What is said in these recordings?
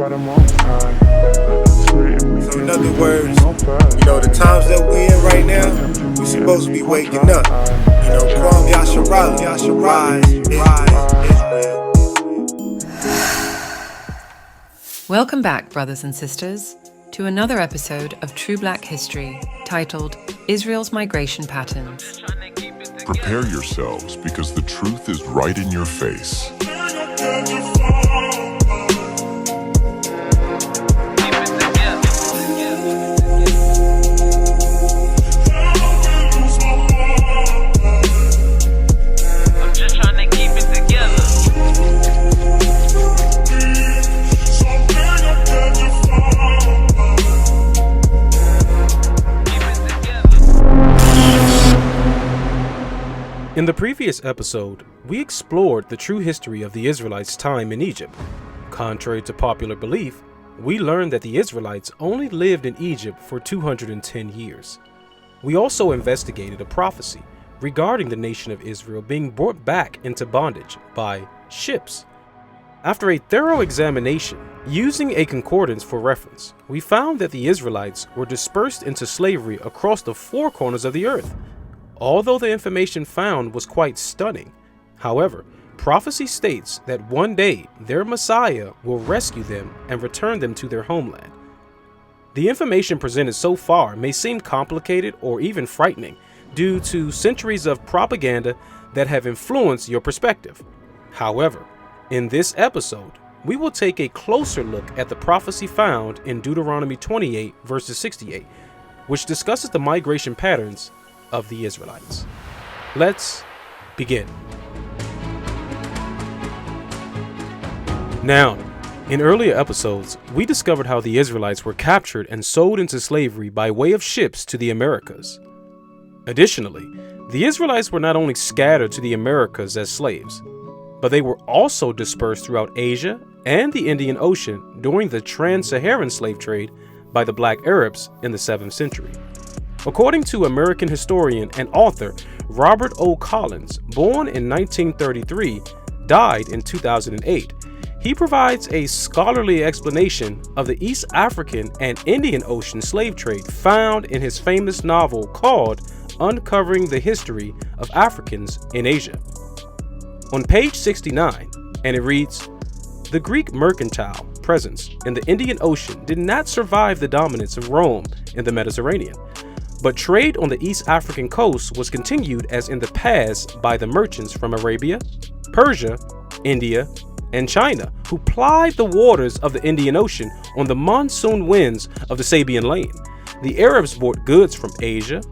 So in other words, the times that we in right now, we supposed to be waking up. Son Yahshua, rise, Israel. Welcome back, brothers and sisters, to another episode of True Black History, titled Israel's Migration Patterns. Prepare yourselves, because the truth is right in your face. In the previous episode, we explored the true history of the Israelites' time in Egypt. Contrary to popular belief, we learned that the Israelites only lived in Egypt for 210 years. We also investigated a prophecy regarding the nation of Israel being brought back into bondage by ships. After a thorough examination, using a concordance for reference, we found that the Israelites were dispersed into slavery across the four corners of the earth. Although the information found was quite stunning, however, prophecy states that one day their Messiah will rescue them and return them to their homeland. The information presented so far may seem complicated or even frightening due to centuries of propaganda that have influenced your perspective. However, in this episode, we will take a closer look at the prophecy found in Deuteronomy 28 verses 68, which discusses the migration patterns of the Israelites. Let's begin. Now, in earlier episodes, we discovered how the Israelites were captured and sold into slavery by way of ships to the Americas. Additionally, the Israelites were not only scattered to the Americas as slaves, but they were also dispersed throughout Asia and the Indian Ocean during the trans-Saharan slave trade by the Black Arabs in the 7th century. According to American historian and author Robert O. Collins, born in 1933, died in 2008, he provides a scholarly explanation of the East African and Indian Ocean slave trade found in his famous novel called Uncovering the History of Africans in Asia. On page 69, and it reads, "The Greek mercantile presence in the Indian Ocean did not survive the dominance of Rome in the Mediterranean. But trade on the East African coast was continued as in the past by the merchants from Arabia, Persia, India, and China, who plied the waters of the Indian Ocean on the monsoon winds of the Sabian Lane. The Arabs brought goods from Asia,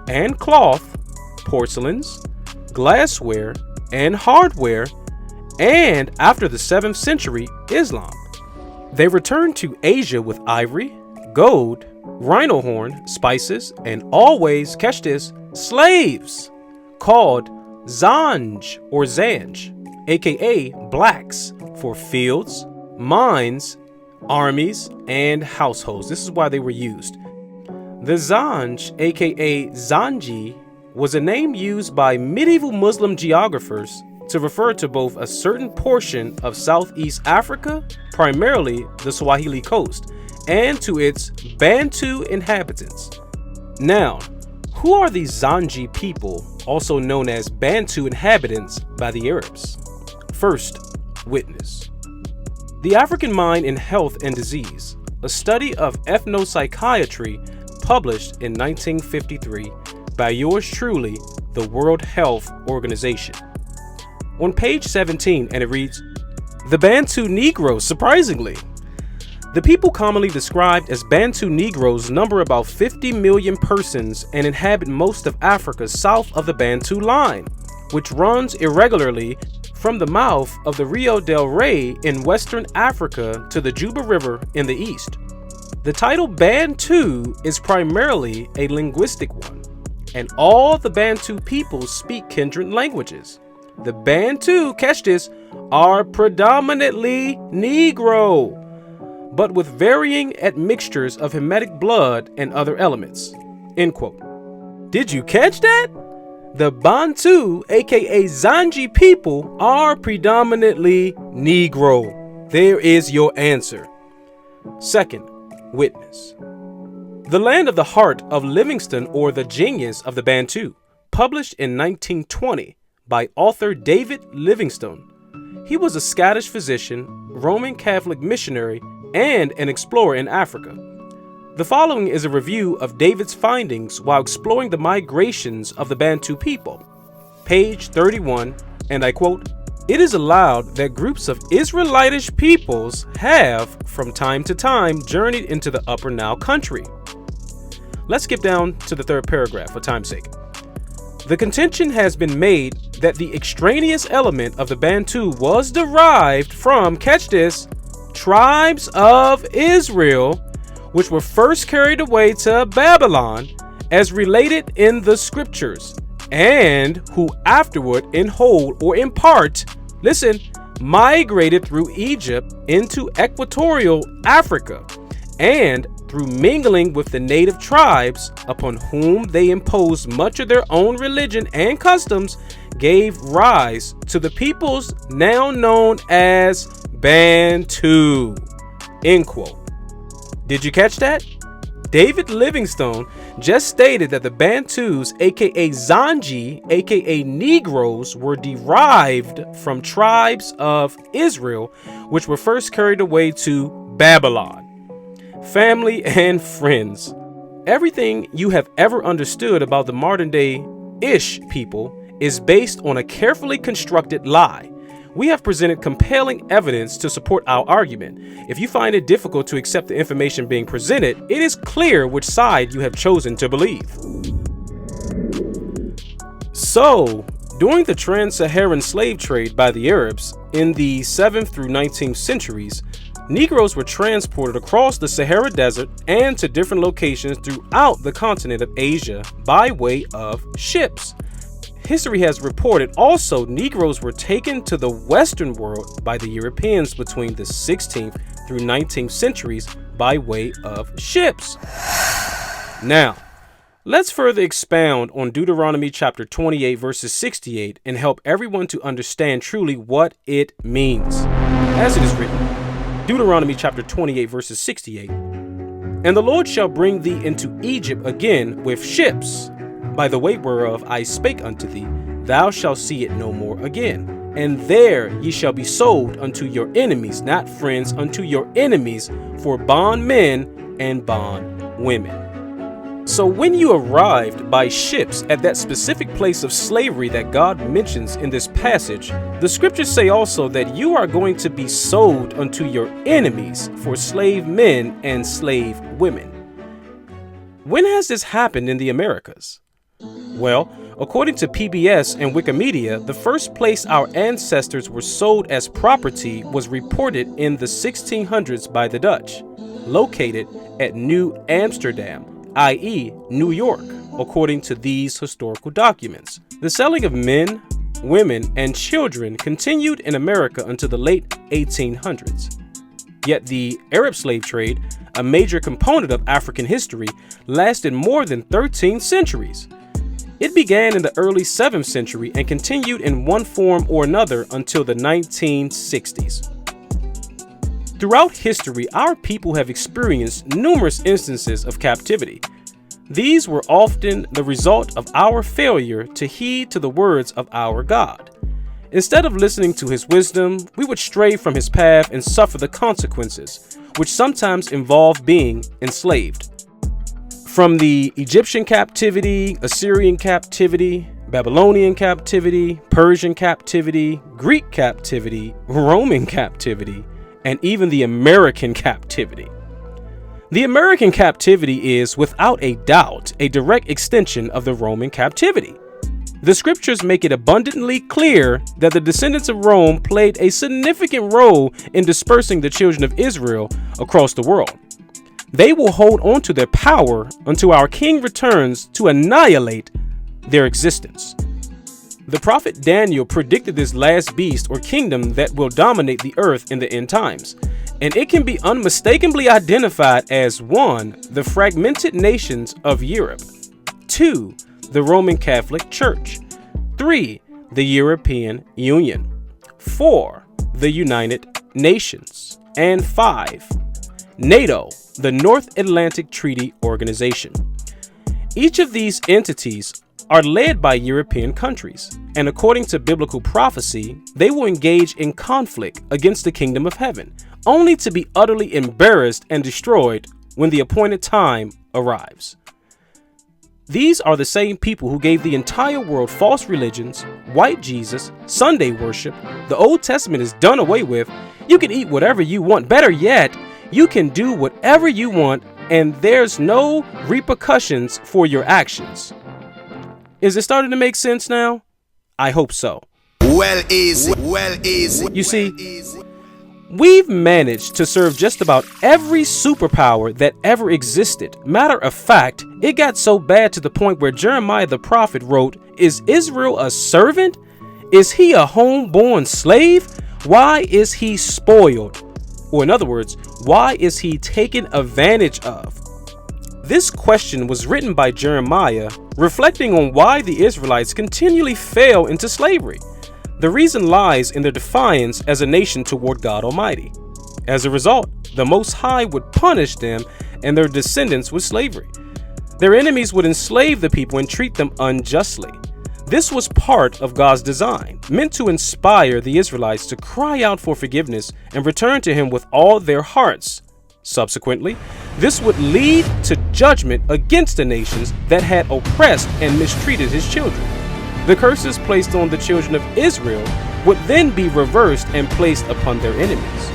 and cloth, porcelains, glassware, and hardware, and after the 7th century, Islam. They returned to Asia with ivory, gold, rhino horn, spices, and always, catch this, slaves, called Zanj or Zanj, aka blacks, for fields, mines, armies, and households. This is why they were used. The Zanj, aka Zanji, was a name used by medieval Muslim geographers to refer to both a certain portion of Southeast Africa, primarily the Swahili coast, and to its Bantu inhabitants. Now, who are these Zanji people, also known as Bantu inhabitants by the Arabs? First, witness. The African Mind in Health and Disease, a study of ethnopsychiatry published in 1953 by yours truly, the World Health Organization. On page 17, and it reads, "The Bantu Negroes, surprisingly. The people commonly described as Bantu Negroes number about 50 million persons and inhabit most of Africa south of the Bantu Line, which runs irregularly from the mouth of the Rio del Rey in western Africa to the Juba River in the east. The title Bantu is primarily a linguistic one, and all the Bantu peoples speak kindred languages. The Bantu, catch this, are predominantly Negro, but with varying admixtures of Hamitic blood and other elements." End quote. Did you catch that? The Bantu, aka Zanji people, are predominantly Negro, There is your answer. Second, witness. The Land of the Heart of Livingstone, or The Genius of the Bantu, published in 1920 by author David Livingstone. He was a Scottish physician, Roman Catholic missionary, and an explorer in Africa. The following is a review of David's findings while exploring the migrations of the Bantu people. Page 31, and I quote, "It is allowed that groups of Israelitish peoples have, from time to time, journeyed into the Upper Nile country." Let's skip down to the third paragraph for time's sake. The contention has been made that the extraneous element of the Bantu was derived from, catch this, tribes of Israel, which were first carried away to Babylon as related in the scriptures, and who afterward in whole or in part, listen, migrated through Egypt into equatorial Africa, and through mingling with the native tribes upon whom they imposed much of their own religion and customs, gave rise to the peoples now known as Bantu. End quote. Did you catch that? David Livingstone just stated that the Bantus, aka Zanji, aka Negroes, were derived from tribes of Israel, which were first carried away to Babylon. Family and friends, everything you have ever understood about the modern day Ish people is based on a carefully constructed lie. We have presented compelling evidence to support our argument. If you find it difficult to accept the information being presented, it is clear which side you have chosen to believe. So, during the trans-Saharan slave trade by the Arabs in the 7th through 19th centuries, Negroes were transported across the Sahara Desert and to different locations throughout the continent of Asia by way of ships. History has reported also Negroes were taken to the Western world by the Europeans between the 16th through 19th centuries by way of ships. Now, let's further expound on Deuteronomy chapter 28 verses 68 and help everyone to understand truly what it means. As it is written, Deuteronomy chapter 28 verses 68, "And the Lord shall bring thee into Egypt again with ships, by the way whereof I spake unto thee, thou shalt see it no more again. And there ye shall be sold unto your enemies, not friends, unto your enemies, for bondmen and bondwomen." So when you arrived by ships at that specific place of slavery that God mentions in this passage, the scriptures say also that you are going to be sold unto your enemies for slave men and slave women. When has this happened in the Americas? Well, according to PBS and Wikimedia, the first place our ancestors were sold as property was reported in the 1600s by the Dutch, located at New Amsterdam, i.e. New York, according to these historical documents. The selling of men, women, and children continued in America until the late 1800s. Yet the Arab slave trade, a major component of African history, lasted more than 13 centuries. It began in the early 7th century and continued in one form or another until the 1960s. Throughout history, our people have experienced numerous instances of captivity. These were often the result of our failure to heed to the words of our God. Instead of listening to his wisdom, we would stray from his path and suffer the consequences, which sometimes involve being enslaved. From the Egyptian captivity, Assyrian captivity, Babylonian captivity, Persian captivity, Greek captivity, Roman captivity, and even the American captivity. The American captivity is, without a doubt, a direct extension of the Roman captivity. The scriptures make it abundantly clear that the descendants of Rome played a significant role in dispersing the children of Israel across the world. They will hold on to their power until our king returns to annihilate their existence. The prophet Daniel predicted this last beast or kingdom that will dominate the earth in the end times, and it can be unmistakably identified as 1. The fragmented nations of Europe, 2. The Roman Catholic Church, 3. The European Union, 4. The United Nations. And 5. NATO, the North Atlantic Treaty Organization. Each of these entities are led by European countries, and according to biblical prophecy, they will engage in conflict against the kingdom of heaven, only to be utterly embarrassed and destroyed when the appointed time arrives. These are the same people who gave the entire world false religions, white Jesus, Sunday worship, the Old Testament is done away with, you can eat whatever you want, better yet, you can do whatever you want, and there's no repercussions for your actions. Is it starting to make sense now? I hope so. Well easy. You see, we've managed to serve just about every superpower that ever existed. Matter of fact, it got so bad to the point where Jeremiah the prophet wrote, "Is Israel a servant? Is he a homeborn slave? Why is he spoiled?" Or in other words, why is he taken advantage of? This question was written by Jeremiah, reflecting on why the Israelites continually fell into slavery. The reason lies in their defiance as a nation toward God Almighty. As a result, the Most High would punish them and their descendants with slavery. Their enemies would enslave the people and treat them unjustly. This was part of God's design, meant to inspire the Israelites to cry out for forgiveness and return to Him with all their hearts. Subsequently, this would lead to judgment against the nations that had oppressed and mistreated His children. The curses placed on the children of Israel would then be reversed and placed upon their enemies.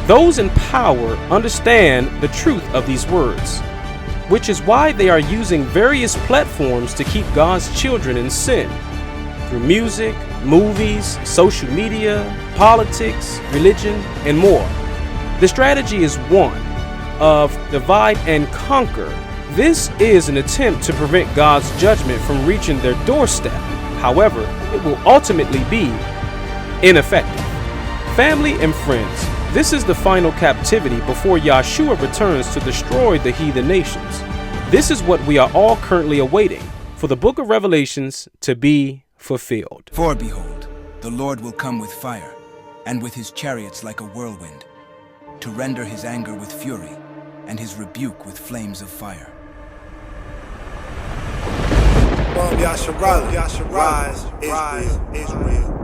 Those in power understand the truth of these words, which is why they are using various platforms to keep God's children in sin. Through music, movies, social media, politics, religion, and more. The strategy is one of divide and conquer. This is an attempt to prevent God's judgment from reaching their doorstep. However, it will ultimately be ineffective. Family and friends, this is the final captivity before Yahshua returns to destroy the heathen nations. This is what we are all currently awaiting, for the book of Revelations to be fulfilled. For behold, the Lord will come with fire, and with his chariots like a whirlwind, to render his anger with fury, and his rebuke with flames of fire. Son Yahshua, rise, Israel.